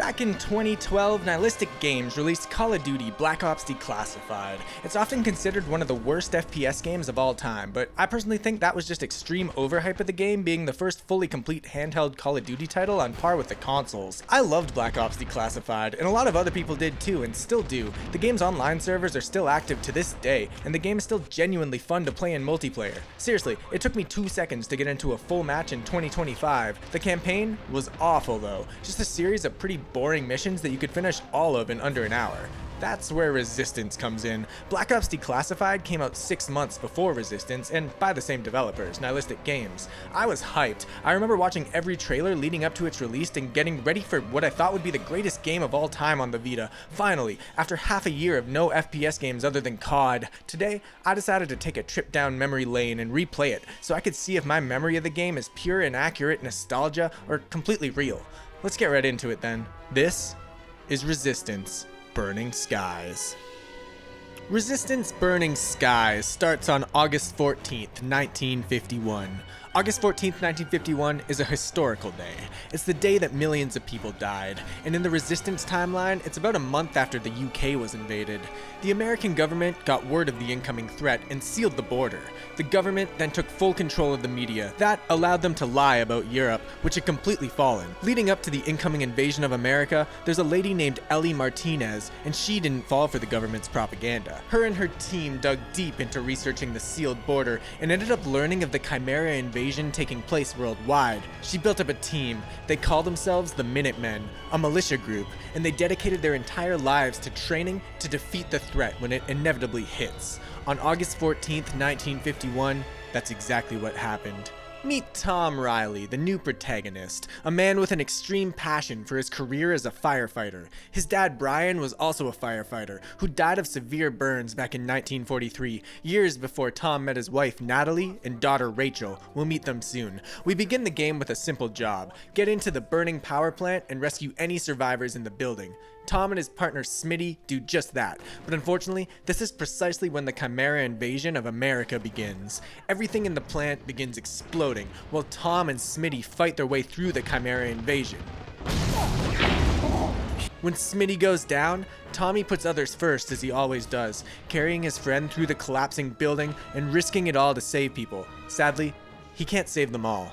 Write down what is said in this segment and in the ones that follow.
Back in 2012, Nihilistic Games released Call of Duty Black Ops Declassified. It's often considered one of the worst FPS games of all time, but I personally think that was just extreme overhype of the game being the first fully complete handheld Call of Duty title on par with the consoles. I loved Black Ops Declassified, and a lot of other people did too, and still do. The game's online servers are still active to this day, and the game is still genuinely fun to play in multiplayer. Seriously, it took me 2 seconds to get into a full match in 2025. The campaign was awful though, just a series of pretty boring missions that you could finish all of in under an hour. That's where Resistance comes in. Black Ops Declassified came out 6 months before Resistance, and by the same developers, Nihilistic Games. I was hyped. I remember watching every trailer leading up to its release and getting ready for what I thought would be the greatest game of all time on the Vita. Finally, after half a year of no FPS games other than COD, today I decided to take a trip down memory lane and replay it, so I could see if my memory of the game is pure and accurate nostalgia or completely real. Let's get right into it then. This is Resistance Burning Skies. Resistance Burning Skies starts on August 14th, 1951. August 14th, 1951 is a historical day. It's the day that millions of people died, and in the Resistance timeline, it's about a month after the UK was invaded. The American government got word of the incoming threat and sealed the border. The government then took full control of the media. That allowed them to lie about Europe, which had completely fallen. Leading up to the incoming invasion of America, there's a lady named Ellie Martinez, and she didn't fall for the government's propaganda. Her and her team dug deep into researching the sealed border and ended up learning of the Chimera invasion taking place worldwide. She built up a team. They called themselves the Minutemen, a militia group, and they dedicated their entire lives to training to defeat the threat when it inevitably hits. On August 14th, 1951, that's exactly what happened. Meet Tom Riley, the new protagonist, a man with an extreme passion for his career as a firefighter. His dad Brian was also a firefighter, who died of severe burns back in 1943, years before Tom met his wife Natalie and daughter Rachel. We'll meet them soon. We begin the game with a simple job: get into the burning power plant and rescue any survivors in the building. Tom and his partner Smitty do just that, but unfortunately, this is precisely when the Chimera invasion of America begins. Everything in the plant begins exploding, while Tom and Smitty fight their way through the Chimera invasion. When Smitty goes down, Tommy puts others first, as he always does, carrying his friend through the collapsing building and risking it all to save people. Sadly, he can't save them all.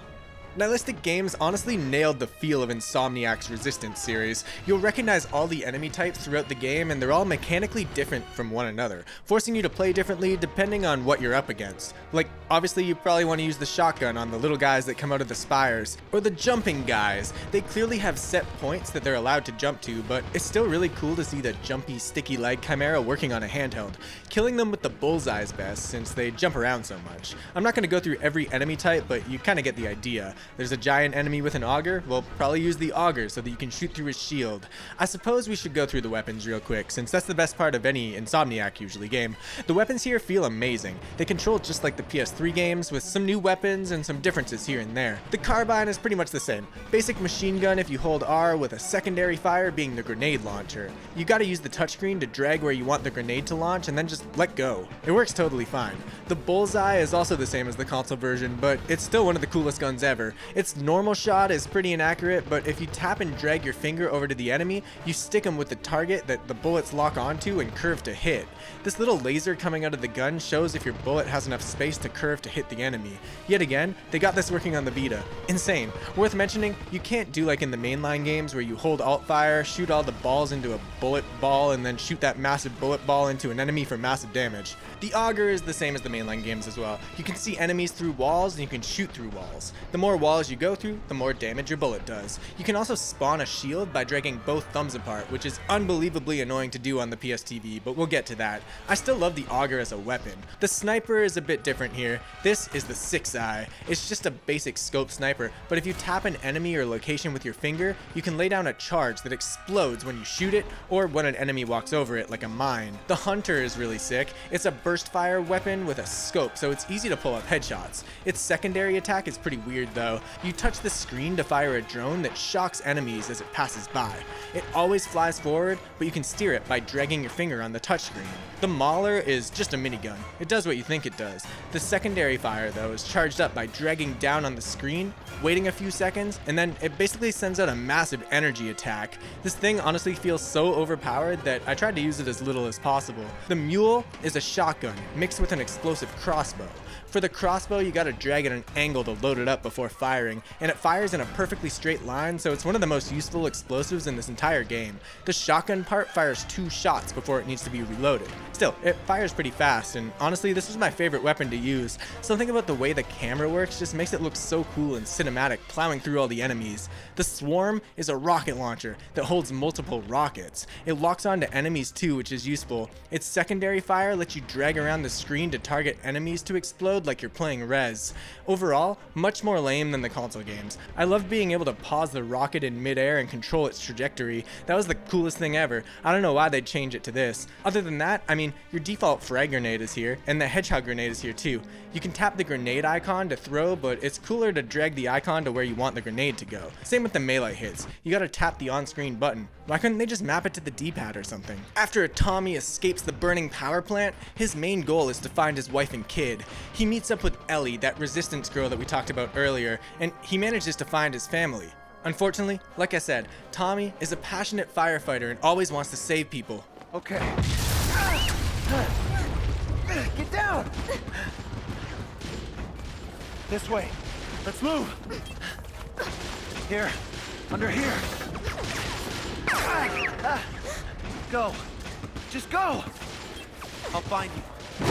Nihilistic Games honestly nailed the feel of Insomniac's Resistance series. You'll recognize all the enemy types throughout the game, and they're all mechanically different from one another, forcing you to play differently depending on what you're up against. Like, obviously you probably want to use the shotgun on the little guys that come out of the spires, or the jumping guys. They clearly have set points that they're allowed to jump to, but it's still really cool to see the jumpy, sticky leg Chimera working on a handheld. Killing them with the bullseye's best, since they jump around so much. I'm not going to go through every enemy type, but you kind of get the idea. There's a giant enemy with an auger. Well, probably use the auger so that you can shoot through his shield. I suppose we should go through the weapons real quick, since that's the best part of any Insomniac usually game. The weapons here feel amazing. They control just like the PS3 games, with some new weapons and some differences here and there. The carbine is pretty much the same. Basic machine gun if you hold R, with a secondary fire being the grenade launcher. You gotta use the touchscreen to drag where you want the grenade to launch and then just let go. It works totally fine. The bullseye is also the same as the console version, but it's still one of the coolest guns ever. Its normal shot is pretty inaccurate, but if you tap and drag your finger over to the enemy, you stick them with the target that the bullets lock onto and curve to hit. This little laser coming out of the gun shows if your bullet has enough space to curve to hit the enemy. Yet again, they got this working on the Vita. Insane. Worth mentioning, you can't do like in the mainline games where you hold alt fire, shoot all the balls into a bullet ball, and then shoot that massive bullet ball into an enemy for massive damage. The auger is the same as the mainline games as well. You can see enemies through walls and you can shoot through walls. The more walls you go through, the more damage your bullet does. You can also spawn a shield by dragging both thumbs apart, which is unbelievably annoying to do on the PSTV, but we'll get to that. I still love the auger as a weapon. The sniper is a bit different here. This is the 6-eye. It's just a basic scope sniper, but if you tap an enemy or location with your finger, you can lay down a charge that explodes when you shoot it or when an enemy walks over it like a mine. The hunter is really sick. It's a burst fire weapon with a scope, so it's easy to pull up headshots. Its secondary attack is pretty weird though. You touch the screen to fire a drone that shocks enemies as it passes by. It always flies forward, but you can steer it by dragging your finger on the touchscreen. The Mauler is just a minigun. It does what you think it does. The secondary fire, though, is charged up by dragging down on the screen, waiting a few seconds, and then it basically sends out a massive energy attack. This thing honestly feels so overpowered that I tried to use it as little as possible. The Mule is a shotgun mixed with an explosive crossbow. For the crossbow, you gotta drag at an angle to load it up before firing, and it fires in a perfectly straight line, so it's one of the most useful explosives in this entire game. The shotgun part fires 2 shots before it needs to be reloaded. Still, it fires pretty fast, and honestly, this was my favorite weapon to use. Something about the way the camera works just makes it look so cool and cinematic, plowing through all the enemies. The Swarm is a rocket launcher that holds multiple rockets. It locks onto enemies too, which is useful. Its secondary fire lets you drag around the screen to target enemies to explode like you're playing Rez. Overall, much more lame than the console games. I loved being able to pause the rocket in midair and control its trajectory. That was the coolest thing ever. I don't know why they'd change it to this. Other than that, I mean, your default frag grenade is here, and the hedgehog grenade is here too. You can tap the grenade icon to throw, but it's cooler to drag the icon to where you want the grenade to go. Same with the melee hits. You gotta tap the on-screen button. Why couldn't they just map it to the D-pad or something? After Tommy escapes the burning power plant, his main goal is to find his wife and kid. He meets up with Ellie, that resistance girl that we talked about earlier, and he manages to find his family. Unfortunately, like I said, Tommy is a passionate firefighter and always wants to save people. Okay. Get down! This way. Let's move. Here. Under here. Go. Just go. I'll find you.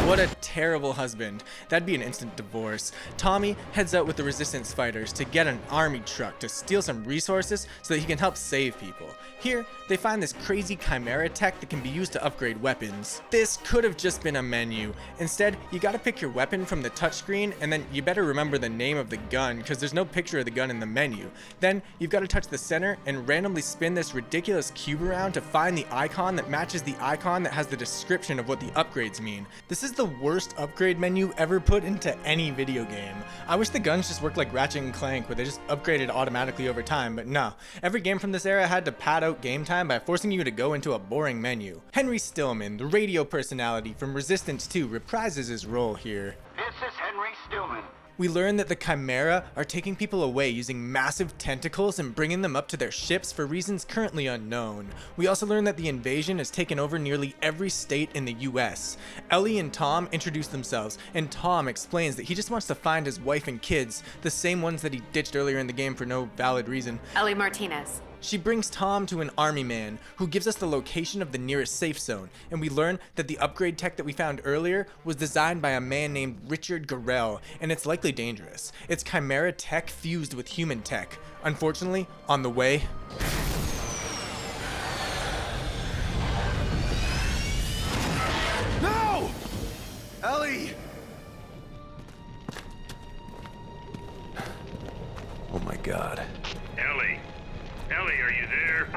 What a terrible husband. That'd be an instant divorce. Tommy heads out with the resistance fighters to get an army truck to steal some resources so that he can help save people. Here, they find this crazy chimera tech that can be used to upgrade weapons. This could have just been a menu. Instead, you gotta pick your weapon from the touchscreen, and then you better remember the name of the gun because there's no picture of the gun in the menu. Then, you've gotta touch the center and randomly spin this ridiculous cube around to find the icon that matches the icon that has the description of what the upgrades mean. This is the worst upgrade menu ever put into any video game. I wish the guns just worked like Ratchet and Clank, where they just upgraded automatically over time, but no. Every game from this era had to pad out game time by forcing you to go into a boring menu. Henry Stillman, the radio personality from Resistance 2, reprises his role here. This is Henry Stillman. We learn that the Chimera are taking people away using massive tentacles and bringing them up to their ships for reasons currently unknown. We also learn that the invasion has taken over nearly every state in the US. Ellie and Tom introduce themselves, and Tom explains that he just wants to find his wife and kids, the same ones that he ditched earlier in the game for no valid reason. Ellie Martinez. She brings Tom to an army man who gives us the location of the nearest safe zone, and we learn that the upgrade tech that we found earlier was designed by a man named Richard Garrell, and it's likely dangerous. It's chimera tech fused with human tech. Unfortunately, on the way, No! Ellie! Oh my God. Ellie. Ellie, are you there?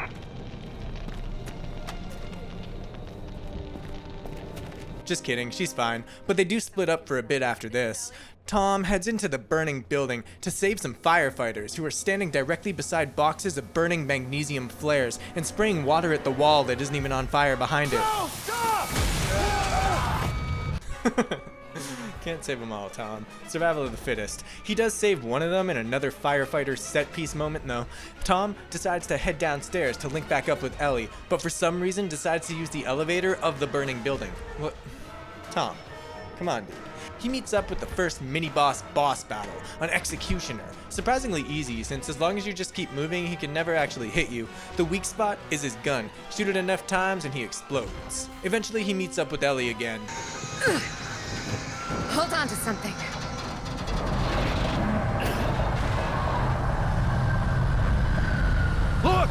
just kidding, she's fine, but they do split up for a bit after this. Tom heads into the burning building to save some firefighters who are standing directly beside boxes of burning magnesium flares and spraying water at the wall that isn't even on fire behind it. No, stop! Can't save them all, Tom. Survival of the fittest. He does save one of them in another firefighter set piece moment, though. Tom decides to head downstairs to link back up with Ellie, but for some reason decides to use the elevator of the burning building. What? Tom, come on, dude. He meets up with the first mini-boss battle, an executioner. Surprisingly easy, since as long as you just keep moving, he can never actually hit you. The weak spot is his gun. Shoot it enough times and he explodes. Eventually he meets up with Ellie again. Hold on to something. Look!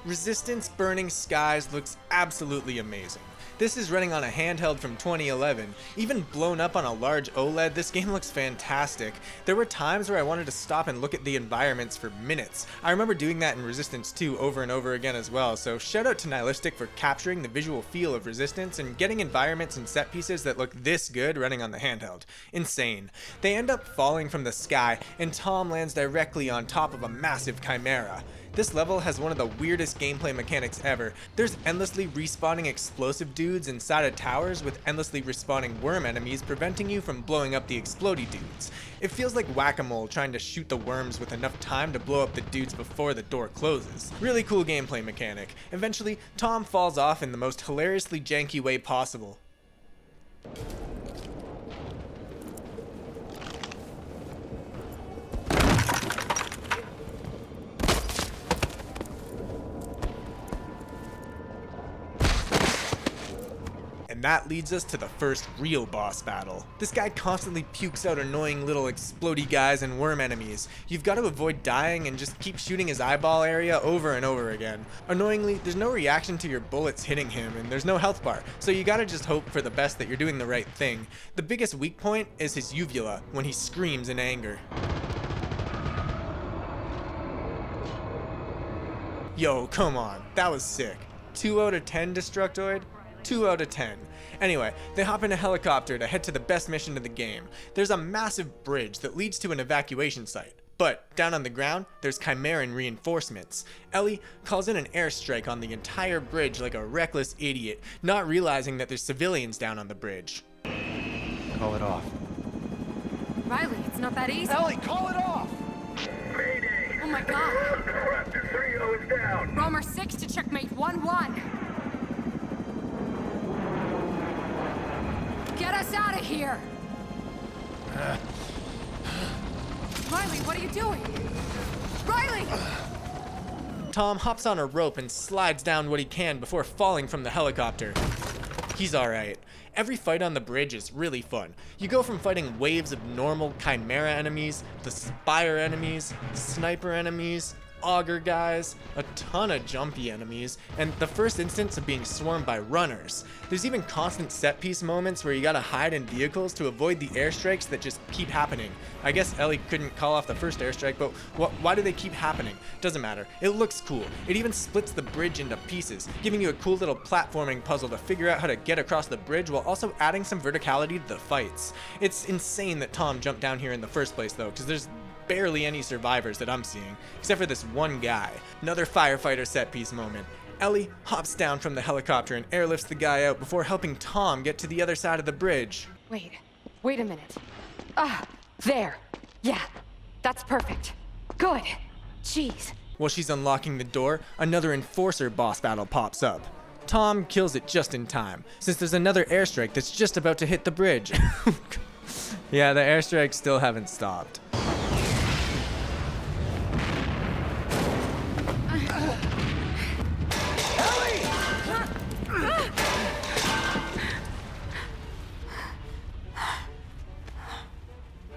Resistance Burning Skies looks absolutely amazing. This is running on a handheld from 2011. Even blown up on a large OLED, this game looks fantastic. There were times where I wanted to stop and look at the environments for minutes. I remember doing that in Resistance 2 over and over again as well, so shout out to Nihilistic for capturing the visual feel of Resistance and getting environments and set pieces that look this good running on the handheld. Insane. They end up falling from the sky, and Tom lands directly on top of a massive chimera. This level has one of the weirdest gameplay mechanics ever. There's endlessly respawning explosive dudes inside of towers with endlessly respawning worm enemies preventing you from blowing up the explodey dudes. It feels like whack-a-mole trying to shoot the worms with enough time to blow up the dudes before the door closes. Really cool gameplay mechanic. Eventually, Tom falls off in the most hilariously janky way possible. And that leads us to the first real boss battle. This guy constantly pukes out annoying little explodey guys and worm enemies. You've got to avoid dying and just keep shooting his eyeball area over and over again. Annoyingly, there's no reaction to your bullets hitting him and there's no health bar, so you gotta just hope for the best that you're doing the right thing. The biggest weak point is his uvula, when he screams in anger. Yo, come on, that was sick. 2 out of 10 Destructoid? 2 out of 10. Anyway, they hop in a helicopter to head to the best mission of the game. There's a massive bridge that leads to an evacuation site. But down on the ground, there's Chimeran reinforcements. Ellie calls in an airstrike on the entire bridge like a reckless idiot, not realizing that there's civilians down on the bridge. Call it off. Riley, it's not that easy. Ellie, call it off! Mayday! Oh my god. Raptor 3-0 is down. Roamer 6 to checkmate 1-1. Get us out of here! Riley, what are you doing? Riley! Tom hops on a rope and slides down what he can before falling from the helicopter. He's alright. Every fight on the bridge is really fun. You go from fighting waves of normal Chimera enemies, the Spire enemies, sniper enemies, auger guys, a ton of jumpy enemies, and the first instance of being swarmed by runners. There's even constant set piece moments where you gotta hide in vehicles to avoid the airstrikes that just keep happening. I guess Ellie couldn't call off the first airstrike, but why do they keep happening? Doesn't matter. It looks cool. It even splits the bridge into pieces, giving you a cool little platforming puzzle to figure out how to get across the bridge while also adding some verticality to the fights. It's insane that Tom jumped down here in the first place though, because there's barely any survivors that I'm seeing, except for this one guy. Another firefighter set piece moment. Ellie hops down from the helicopter and airlifts the guy out before helping Tom get to the other side of the bridge. Wait a minute. There. Yeah, that's perfect. Good. Jeez. While she's unlocking the door, another Enforcer boss battle pops up. Tom kills it just in time, since there's another airstrike that's just about to hit the bridge. Yeah, the airstrikes still haven't stopped.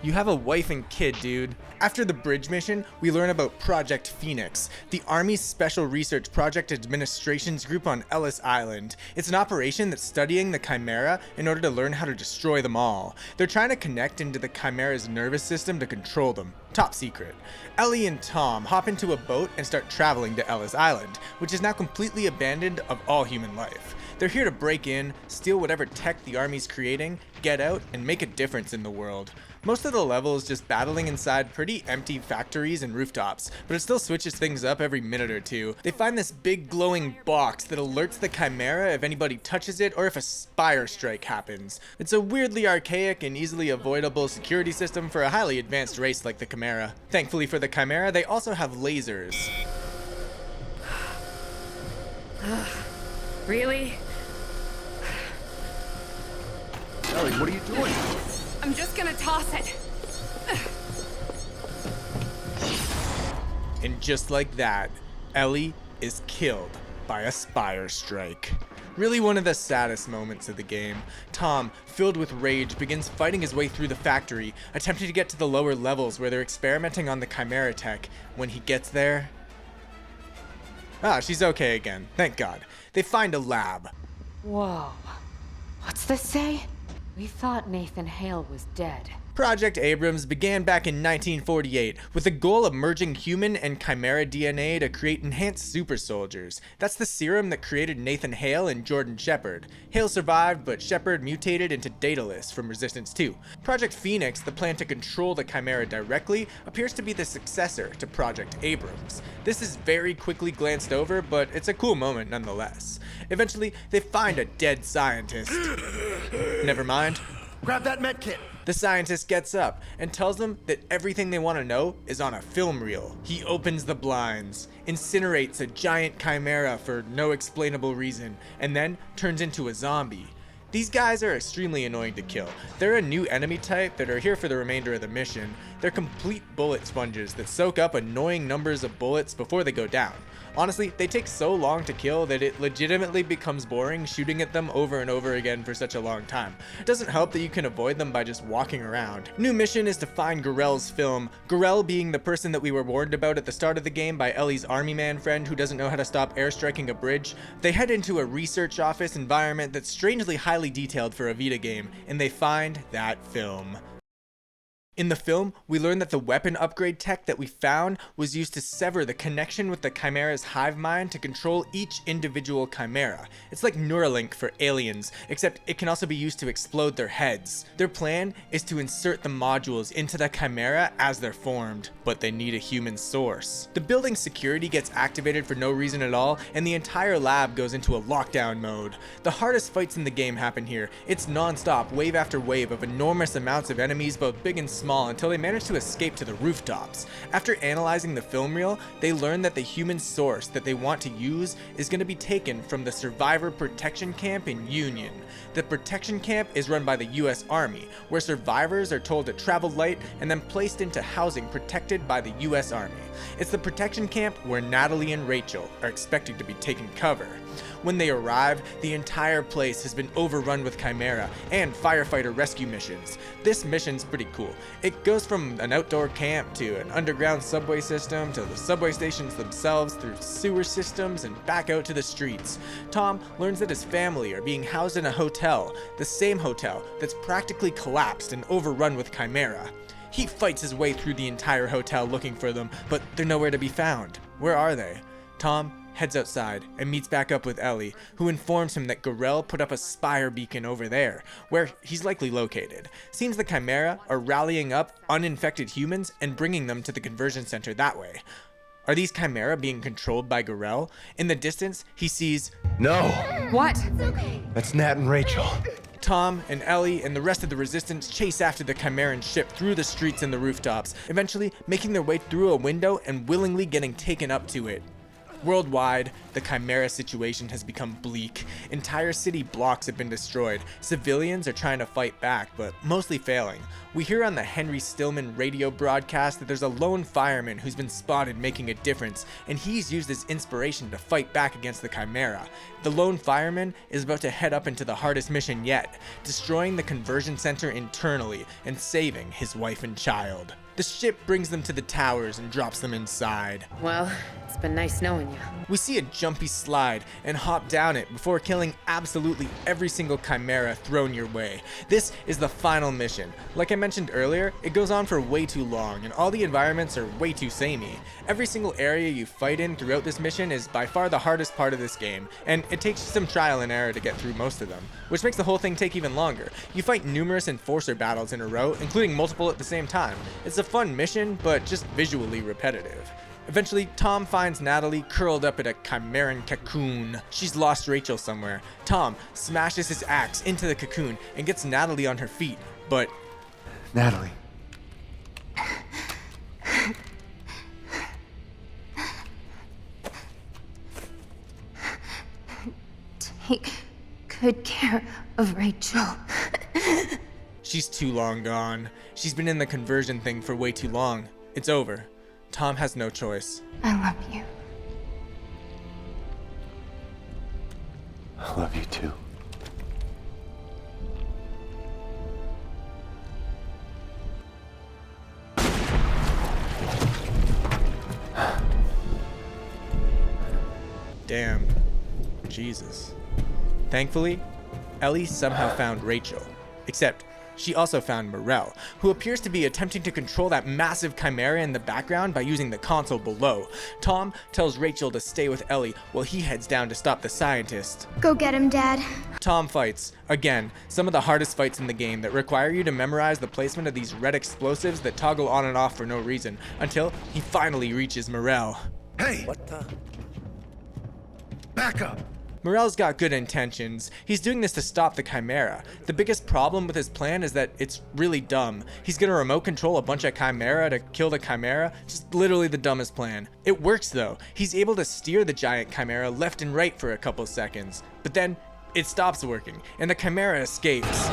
You have a wife and kid, dude. After the bridge mission, we learn about Project Phoenix, the Army's Special Research Project Administrations group on Ellis Island. It's an operation that's studying the Chimera in order to learn how to destroy them all. They're trying to connect into the Chimera's nervous system to control them. Top secret. Ellie and Tom hop into a boat and start traveling to Ellis Island, which is now completely abandoned of all human life. They're here to break in, steal whatever tech the Army's creating, get out, and make a difference in the world. Most of the level is just battling inside pretty empty factories and rooftops, but it still switches things up every minute or two. They find this big glowing box that alerts the Chimera if anybody touches it or if a Spire strike happens. It's a weirdly archaic and easily avoidable security system for a highly advanced race like the Chimera. Thankfully for the Chimera, they also have lasers. Really? Ellie, what are you doing? I'm just gonna toss it. And just like that, Ellie is killed by a Spire strike. Really one of the saddest moments of the game. Tom, filled with rage, begins fighting his way through the factory, attempting to get to the lower levels where they're experimenting on the Chimera tech. When he gets there... she's okay again, thank God. They find a lab. Whoa. What's this say? We thought Nathan Hale was dead. Project Abrams began back in 1948 with the goal of merging human and chimera DNA to create enhanced super soldiers. That's the serum that created Nathan Hale and Jordan Shepard. Hale survived, but Shepard mutated into Daedalus from Resistance 2. Project Phoenix, the plan to control the chimera directly, appears to be the successor to Project Abrams. This is very quickly glanced over, but it's a cool moment nonetheless. Eventually, they find a dead scientist. Never mind. Grab that med kit. The scientist gets up and tells them that everything they want to know is on a film reel. He opens the blinds, incinerates a giant chimera for no explainable reason, and then turns into a zombie. These guys are extremely annoying to kill. They're a new enemy type that are here for the remainder of the mission. They're complete bullet sponges that soak up annoying numbers of bullets before they go down. Honestly, they take so long to kill that it legitimately becomes boring shooting at them over and over again for such a long time. It doesn't help that you can avoid them by just walking around. New mission is to find Gorell's film, Gorell being the person that we were warned about at the start of the game by Ellie's army man friend who doesn't know how to stop airstriking a bridge. They head into a research office environment that's strangely highly detailed for a Vita game, and they find that film. In the film, we learn that the weapon upgrade tech that we found was used to sever the connection with the chimera's hive mind to control each individual chimera. It's like Neuralink for aliens, except it can also be used to explode their heads. Their plan is to insert the modules into the chimera as they're formed, but they need a human source. The building's security gets activated for no reason at all, and the entire lab goes into a lockdown mode. The hardest fights in the game happen here. It's non-stop, wave after wave of enormous amounts of enemies, both big and small, until they manage to escape to the rooftops. After analyzing the film reel, they learn that the human source that they want to use is going to be taken from the Survivor Protection Camp in Union. The protection camp is run by the US Army, where survivors are told to travel light and then placed into housing protected by the US Army. It's the protection camp where Natalie and Rachel are expected to be taking cover. When they arrive, the entire place has been overrun with chimera and firefighter rescue missions. This mission's pretty cool. It goes from an outdoor camp to an underground subway system to the subway stations themselves through sewer systems and back out to the streets. Tom learns that his family are being housed in a hotel, the same hotel that's practically collapsed and overrun with chimera. He fights his way through the entire hotel looking for them, but they're nowhere to be found. Where are they? Tom heads outside and meets back up with Ellie, who informs him that Gorell put up a spire beacon over there, where he's likely located. Seems the chimera are rallying up uninfected humans and bringing them to the conversion center that way. Are these chimera being controlled by Gorell? In the distance, he sees... No! What? That's Nat and Rachel. Tom and Ellie and the rest of the resistance chase after the Chimeran ship through the streets and the rooftops, eventually making their way through a window and willingly getting taken up to it. Worldwide, the Chimera situation has become bleak. Entire city blocks have been destroyed. Civilians are trying to fight back, but mostly failing. We hear on the Henry Stillman radio broadcast that there's a lone fireman who's been spotted making a difference, and he's used as inspiration to fight back against the Chimera. The lone fireman is about to head up into the hardest mission yet, destroying the conversion center internally and saving his wife and child. The ship brings them to the towers and drops them inside. Well, it's been nice knowing you. We see a jumpy slide and hop down it before killing absolutely every single chimera thrown your way. This is the final mission. Like I mentioned earlier, it goes on for way too long and all the environments are way too samey. Every single area you fight in throughout this mission is by far the hardest part of this game, and it takes some trial and error to get through most of them, which makes the whole thing take even longer. You fight numerous enforcer battles in a row, including multiple at the same time. It's a fun mission, but just visually repetitive. Eventually, Tom finds Natalie curled up in a chimeran cocoon. She's lost Rachel somewhere. Tom smashes his axe into the cocoon and gets Natalie on her feet, but... Natalie. Take good care of Rachel. She's too long gone. She's been in the conversion thing for way too long. It's over. Tom has no choice. I love you. I love you too. Damn. Jesus. Thankfully, Ellie somehow found Rachel. Except, She also found Morel, who appears to be attempting to control that massive chimera in the background by using the console below. Tom tells Rachel to stay with Ellie while he heads down to stop the scientist. Go get him, Dad. Tom fights, again, some of the hardest fights in the game that require you to memorize the placement of these red explosives that toggle on and off for no reason, until he finally reaches Morel. Hey! What the? Back up! Morel's got good intentions. He's doing this to stop the chimera. The biggest problem with his plan is that it's really dumb. He's gonna remote control a bunch of chimera to kill the chimera. Just literally the dumbest plan. It works though. He's able to steer the giant chimera left and right for a couple seconds. But then it stops working and the chimera escapes.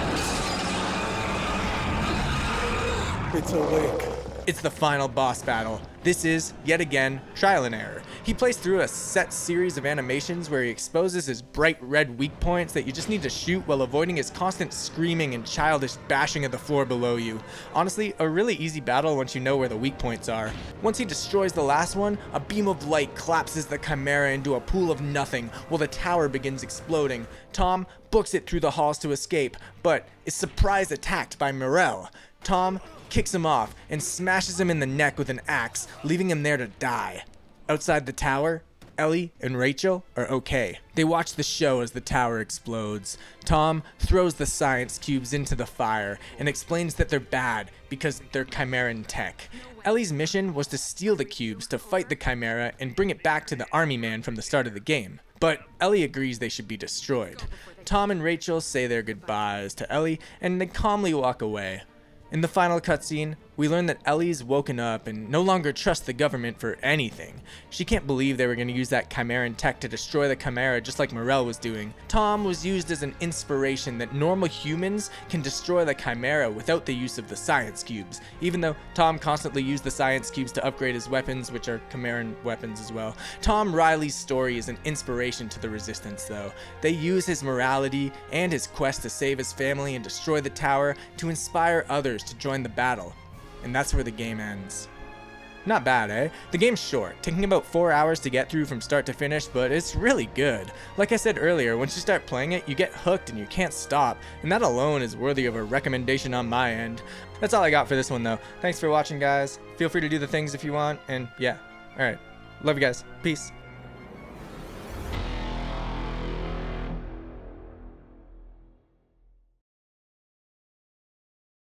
It's awake. It's the final boss battle. This is, yet again, trial and error. He plays through a set series of animations where he exposes his bright red weak points that you just need to shoot while avoiding his constant screaming and childish bashing of the floor below you. Honestly, a really easy battle once you know where the weak points are. Once he destroys the last one, a beam of light collapses the chimera into a pool of nothing while the tower begins exploding. Tom books it through the halls to escape, but is surprise attacked by Morel. Tom kicks him off and smashes him in the neck with an axe, leaving him there to die. Outside the tower, Ellie and Rachel are okay. They watch the show as the tower explodes. Tom throws the science cubes into the fire and explains that they're bad because they're Chimeran tech. Ellie's mission was to steal the cubes to fight the chimera and bring it back to the army man from the start of the game. But Ellie agrees they should be destroyed. Tom and Rachel say their goodbyes to Ellie and they calmly walk away. In the final cutscene, we learn that Ellie's woken up and no longer trusts the government for anything. She can't believe they were going to use that Chimeran tech to destroy the chimera just like Morel was doing. Tom was used as an inspiration that normal humans can destroy the chimera without the use of the science cubes, even though Tom constantly used the science cubes to upgrade his weapons, which are Chimeran weapons as well. Tom Riley's story is an inspiration to the Resistance though. They use his morality and his quest to save his family and destroy the tower to inspire others to join the battle. And that's where the game ends. Not bad, eh? The game's short, taking about 4 hours to get through from start to finish, but it's really good. Like I said earlier, once you start playing it, you get hooked and you can't stop, and that alone is worthy of a recommendation on my end. That's all I got for this one though. Thanks for watching, guys. Feel free to do the things if you want, and yeah. Alright. Love you guys. Peace.